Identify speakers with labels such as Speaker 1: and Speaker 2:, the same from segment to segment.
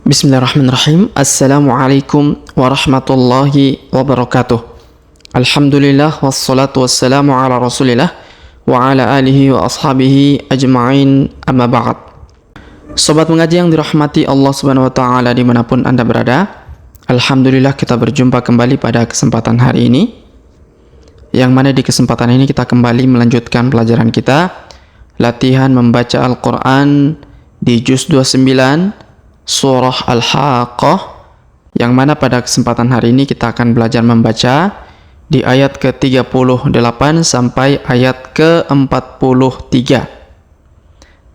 Speaker 1: Bismillahirrahmanirrahim. Assalamualaikum warahmatullahi wabarakatuh. Alhamdulillah wassalatu wassalamu ala rasulillah wa ala alihi wa ashabihi ajma'in, amma ba'd. Sobat mengaji yang dirahmati Allah subhanahu wa ta'ala dimanapun Anda berada, Alhamdulillah kita berjumpa kembali pada kesempatan hari ini, yang mana di kesempatan ini kita kembali melanjutkan pelajaran kita latihan membaca Al-Quran di juz 29 Surah Al-Haqqah, yang mana pada kesempatan hari ini kita akan belajar membaca di ayat ke-38 sampai ayat ke-43.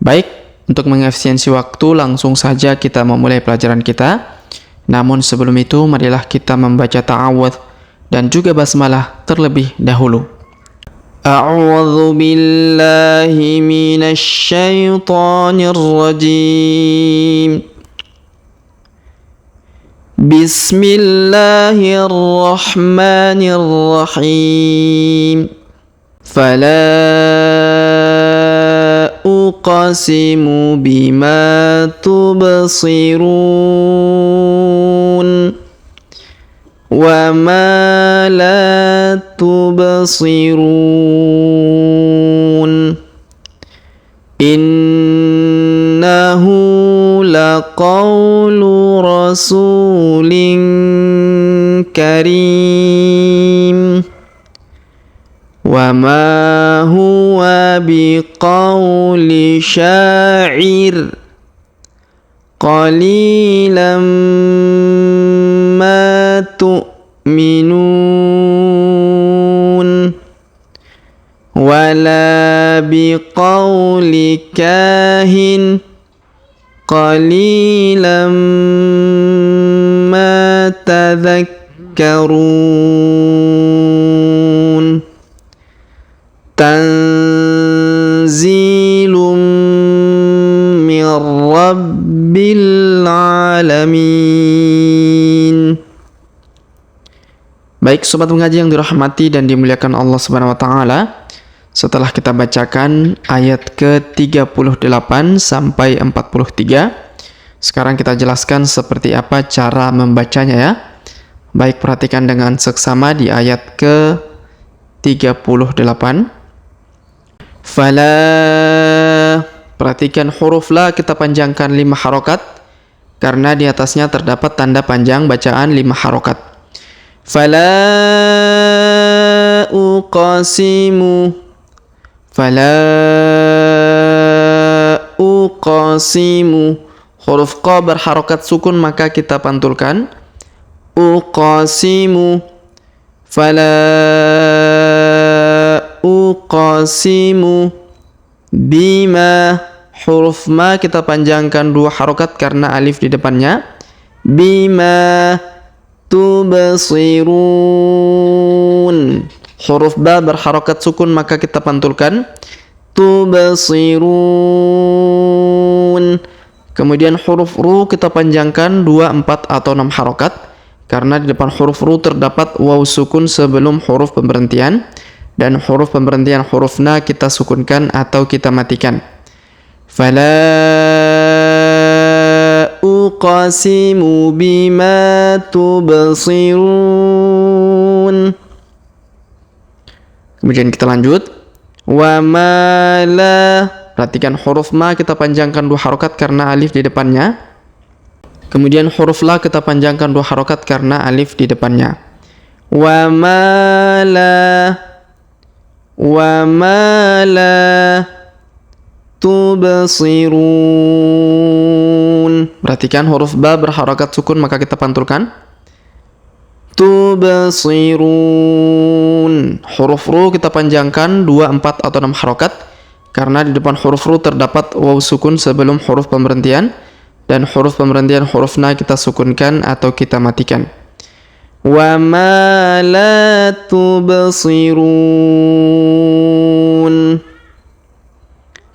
Speaker 1: Baik, untuk mengefisiensi waktu langsung saja kita memulai pelajaran kita. Namun sebelum itu marilah kita membaca ta'awudz dan juga basmalah terlebih dahulu. A'udzu billahi minasy syaithanir rajim. Bismillahirrahmanirrahim. Fala uqsimu bima tubsirun wa ma la tubsirun innahu laqawlu rasulin karim wa ma huwa biqawli sya'ir qalilan ma tu'minun wala biqawli kahin qalilan ma tadhakkarun tanzilum min rabbil alamin. Baik sobat mengaji yang dirahmati dan dimuliakan Allah Subhanahu wa taala, setelah kita bacakan ayat ke-38 sampai 43, sekarang kita jelaskan seperti apa cara membacanya ya. Baik, perhatikan dengan seksama di ayat ke-38. Fala, perhatikan huruf la kita panjangkan 5 harokat karena di atasnya terdapat tanda panjang bacaan 5 harokat. Fala uqsimu, fala uqsimu, huruf qa berharokat sukun maka kita pantulkan. Uqsimu, fala uqsimu bima, huruf ma kita panjangkan 2 harokat karena alif di depannya. Bima tubsirun, huruf ba berharokat sukun maka kita pantulkan. Tubsirun. Kemudian huruf ru kita panjangkan 2, 4 atau 6 harokat karena di depan huruf ru terdapat waw sukun sebelum huruf pemberhentian, dan huruf pemberhentian huruf na kita sukunkan atau kita matikan. Fala uqsimu bima tubsirun. Kemudian kita lanjut. Wa ma la, perhatikan huruf ma kita panjangkan 2 harokat karena alif di depannya. Kemudian huruf la kita panjangkan 2 harokat karena alif di depannya. Wa ma la, wa ma la tubsirun. Perhatikan huruf ba berharokat sukun maka kita pantulkan. Tubsirun. Huruf ru kita panjangkan 2, 4 atau 6 harokat karena di depan huruf ru terdapat waw sukun sebelum huruf pemberhentian, dan huruf pemberhentian huruf na kita sukunkan atau kita matikan. Wa ma la tubsirun.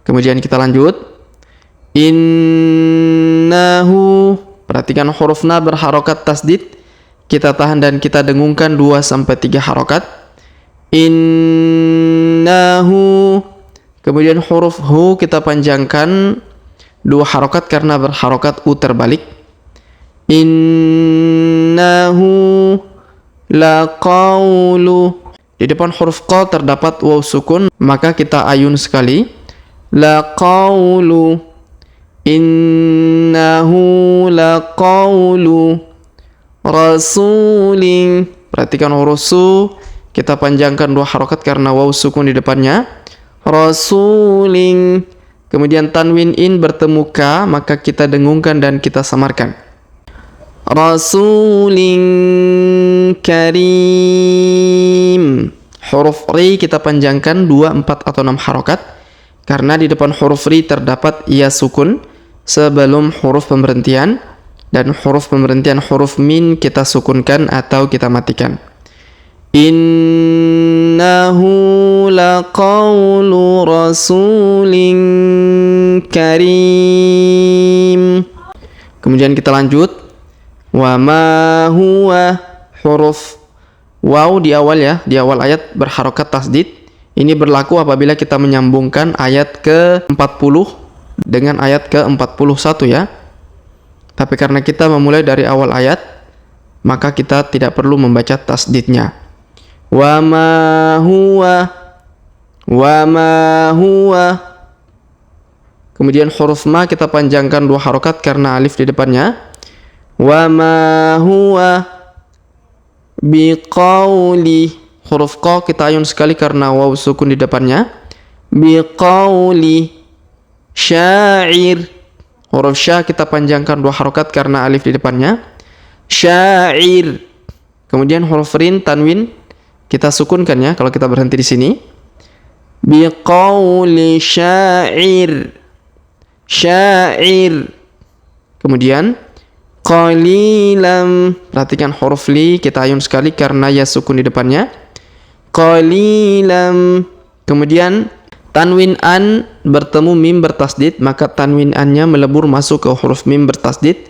Speaker 1: Kemudian kita lanjut. Innahu, perhatikan huruf na berharokat tasdid, kita tahan dan kita dengungkan 2-3 harokat. Innahu. Kemudian huruf hu kita panjangkan 2 harokat karena berharokat u terbalik. Innahu laqawlu. Di depan huruf qa terdapat waw sukun, maka kita ayun sekali. Laqawlu. Innahu laqawlu rasulin. Perhatikan huruf su, kita panjangkan 2 harokat karena waw sukun di depannya. Rasulin. Kemudian tanwin in bertemu ka, maka kita dengungkan dan kita samarkan. Rasulin karim. Huruf ri kita panjangkan 2, 4 atau 6 harokat karena di depan huruf ri terdapat ia sukun sebelum huruf pemberhentian, dan huruf pemberhentian huruf min kita sukunkan atau kita matikan. Innahu laqawlu rasulin karim. Kemudian kita lanjut. Wa ma huwa. Huruf waw di awal ya, di awal ayat berharokat tasdid. Ini berlaku apabila kita menyambungkan ayat ke-40 dengan ayat ke-41 ya. Tapi karena kita memulai dari awal ayat, maka kita tidak perlu membaca tasdidnya. Wa ma huwa. Wa ma huwa. Kemudian huruf ma kita panjangkan 2 harokat karena alif di depannya. Wa ma huwa biqauli. Huruf qa kita ayun sekali karena waw sukun di depannya. Biqauli syair. Huruf sya kita panjangkan 2 harokat karena alif di depannya. Syair. Kemudian huruf rin tanwin kita sukunkan ya kalau kita berhenti di sini. Biqauli syair. Syair. Kemudian qalilam. Perhatikan huruf li kita ayun sekali karena ya sukun di depannya. Qalilam. Kemudian tanwin an bertemu mim bertasdid, maka tanwin annya melebur masuk ke huruf mim bertasdid.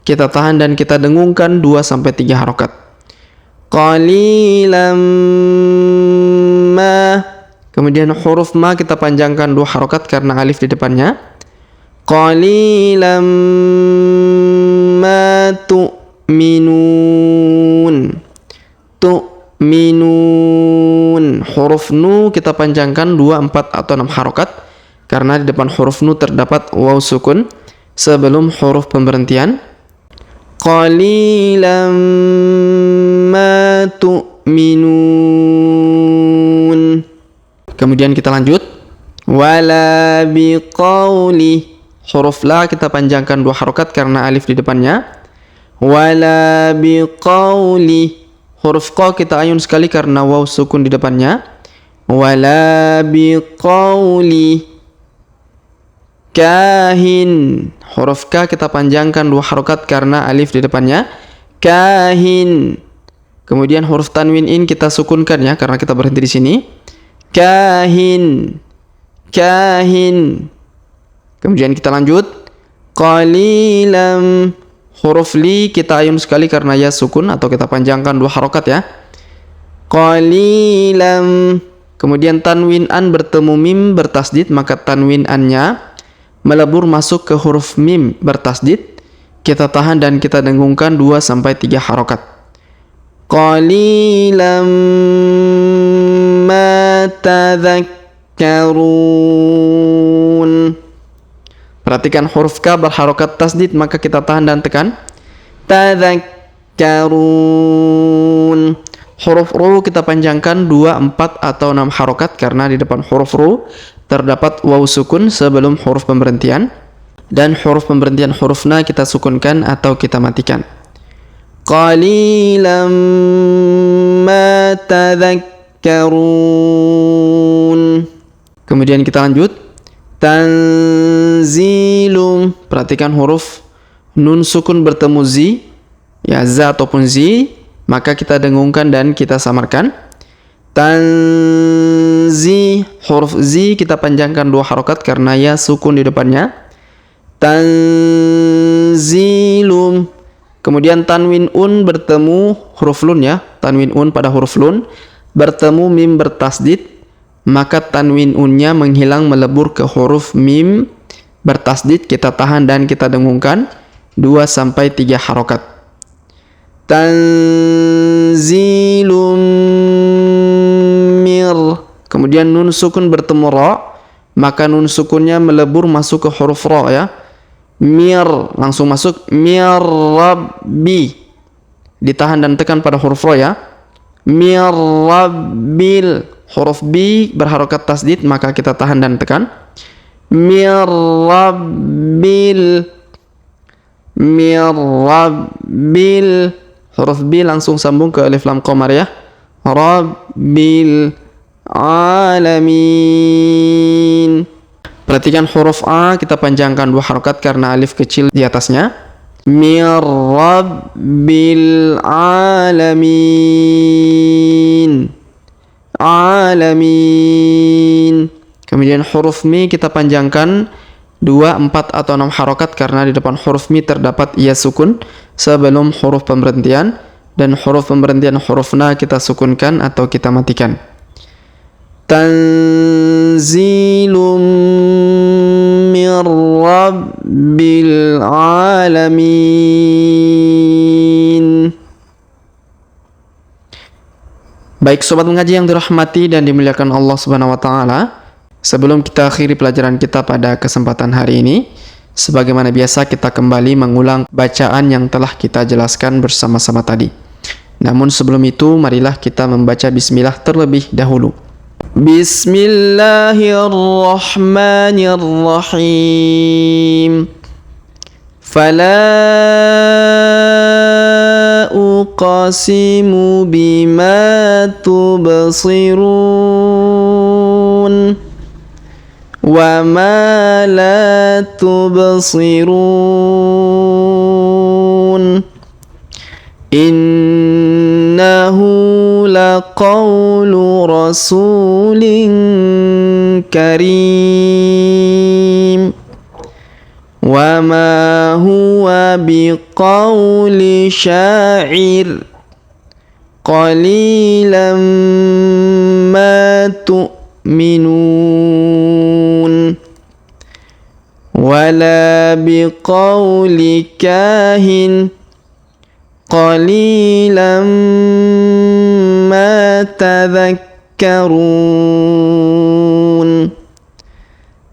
Speaker 1: Kita tahan dan kita dengungkan 2-3 harokat. Qalilam ma. Kemudian huruf ma kita panjangkan 2 harokat karena alif di depannya. Qalilam ma tu'minun. Tu'minun. Huruf nu kita panjangkan 2, 4 atau 6 harokat karena di depan huruf nu terdapat waw sukun sebelum huruf pemberhentian. Qalilam ma tu'minun. Kemudian kita lanjut. Wala biqauli. Huruf la kita panjangkan 2 harokat karena alif di depannya. Wala biqauli. Huruf qa kita ayun sekali karena waw sukun di depannya. Wala biqauli kahin. Huruf ka kita panjangkan 2 harokat karena alif di depannya. Kahin. Kemudian huruf tanwin in kita sukunkan ya karena kita berhenti di sini. Kahin. Kahin. Kemudian kita lanjut. Qalilam. Huruf li kita ayun sekali karena ya sukun atau kita panjangkan 2 harokat ya. Qalilam. Kemudian tanwin an bertemu mim bertasdid, maka tanwin annya melebur masuk ke huruf mim bertasdid. Kita tahan dan kita dengungkan 2-3 harokat. Qalilam ma tadhakkarun. Perhatikan huruf ka berharokat tasdid, maka kita tahan dan tekan. Tadhakkarun. Huruf ru kita panjangkan 2, 4 atau 6 harokat karena di depan huruf ru terdapat waw sukun sebelum huruf pemberhentian, dan huruf pemberhentian huruf na kita sukunkan atau kita matikan. Qalilam ma tadhakkarun. Kemudian kita lanjut. Tanzilum. Perhatikan huruf nun sukun bertemu zi ya, za ataupun zi, maka kita dengungkan dan kita samarkan. Tanzi. Huruf zi kita panjangkan 2 harokat karena ya sukun di depannya. Tanzilum. Kemudian tanwin un bertemu huruf lun ya, tanwin un pada huruf lun bertemu mim bertasdid, maka tanwin unnya menghilang melebur ke huruf mim bertasdid. Kita tahan dan kita dengungkan 2 sampai 3 harokat. Tanzilum mir. Kemudian nun sukun bertemu ra, maka nun sukunnya melebur masuk ke huruf ra ya. Mir langsung masuk, mir rabbi. Ditahan dan tekan pada huruf ra ya. Mir rabbil. Huruf B berharokat tasdid, maka kita tahan dan tekan. Mir rabbil. Mir rabbil. Huruf B langsung sambung ke alif lam qamar ya. Rabbil alamin. Perhatikan huruf A kita panjangkan 2 harokat karena alif kecil di atasnya. Mir rabbil alamin. Alamin. Kemudian huruf mi kita panjangkan 2, 4 atau 6 harokat karena di depan huruf mi terdapat ia sukun sebelum huruf pemberhentian, dan huruf pemberhentian huruf na kita sukunkan atau kita matikan. Tanzilum mir rabbil alamin. Baik sobat mengaji yang dirahmati dan dimuliakan Allah Subhanahu wa taala, sebelum kita akhiri pelajaran kita pada kesempatan hari ini, sebagaimana biasa kita kembali mengulang bacaan yang telah kita jelaskan bersama-sama tadi. Namun sebelum itu marilah kita membaca bismillah terlebih dahulu. Bismillahirrahmanirrahim. Fala uqasimu bima tubsirun wa ma la tubsirun. Innahu laqawlu rasulin karim wa ma huwa biqawli sya'ir qalilan ma tu'minun wala biqawli kahin qalilan ma tadhakkarun.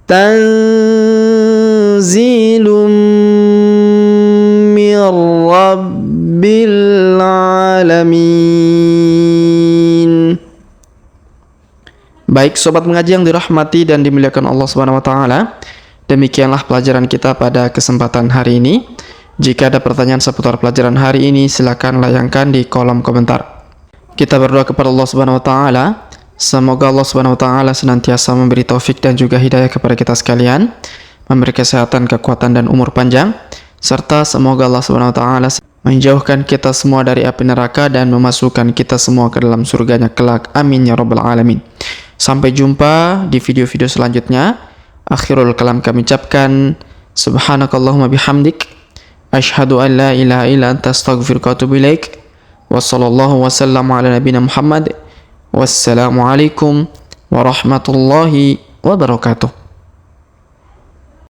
Speaker 1: Tanzilum mir rabbil alamin. Baik sobat mengaji yang dirahmati dan dimuliakan Allah Subhanahu wa taala, demikianlah pelajaran kita pada kesempatan hari ini. Jika ada pertanyaan seputar pelajaran hari ini, silakan layangkan di kolom komentar. Kita berdoa kepada Allah Subhanahu wa taala, semoga Allah Subhanahu wa taala senantiasa memberi taufik dan juga hidayah kepada kita sekalian, memberi kesehatan, kekuatan dan umur panjang, serta semoga Allah Subhanahu wa taala menjauhkan kita semua dari api neraka dan memasukkan kita semua ke dalam surganya kelak. Amin ya rabbal alamin. Sampai jumpa di video-video selanjutnya. Akhirul kalam kami ucapkan subhanakallahumma bihamdik asyhadu an la ilaha illa anta astaghfiruka wa atubu ilaik. Wa sallallahu wa sallam ala nabiyina Muhammad. Wassalamualaikum warahmatullahi wabarakatuh.